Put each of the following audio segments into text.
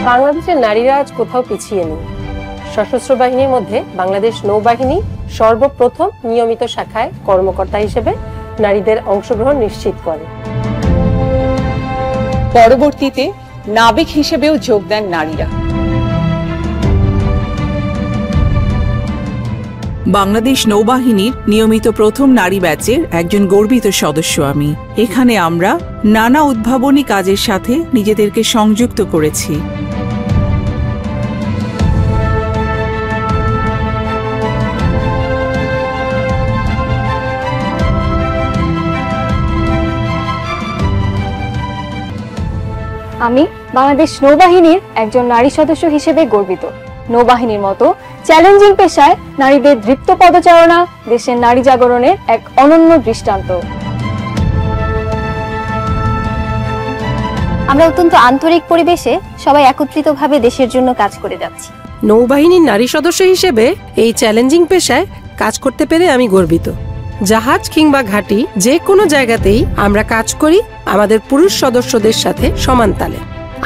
বাংলাদেশের নারীরা আজ কোথাও পিছিয়ে নেই। সশস্ত্র বাহিনীর মধ্যে বাংলাদেশ নৌবাহিনী সর্বপ্রথম নিয়মিত শাখায় কর্মকর্তা হিসেবে নারীদের অংশগ্রহণ নিশ্চিত করে। পরবর্তীতে নাবিক হিসেবেও যোগ দেন নারীরা। বাংলাদেশ নৌবাহিনীর নিয়মিত প্রথম নারী ব্যাচের একজন গর্বিত সদস্য আমি। এখানে আমরা নানা উদ্ভাবনী কাজের সাথে নিজেদেরকে সংযুক্ত করেছি। আমি বাংলাদেশ নৌবাহিনীর একজন নারী সদস্য হিসেবে গর্বিত। নৌবাহিনীর মতো চ্যালেঞ্জিং পেশায় নারীদের দৃপ্ত পদচারণা দেশের নারী জাগরণের এক অনন্য দৃষ্টান্ত। আমরা অত্যন্ত আন্তরিক পরিবেশে সবাই একত্রিতভাবে দেশের জন্য কাজ করে যাচ্ছি। নৌবাহিনীর নারী সদস্য হিসেবে এই চ্যালেঞ্জিং পেশায় কাজ করতে পেরে আমি গর্বিত। জাহাজ কিংবা ঘাঁটি যে কোনো জায়গাতেই আমরা কাজ করি আমাদের পুরুষ সদস্যদের সাথে সমান তালে।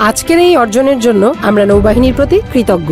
আজকের এই অর্জনের জন্য আমরা নৌবাহিনীর প্রতি কৃতজ্ঞ।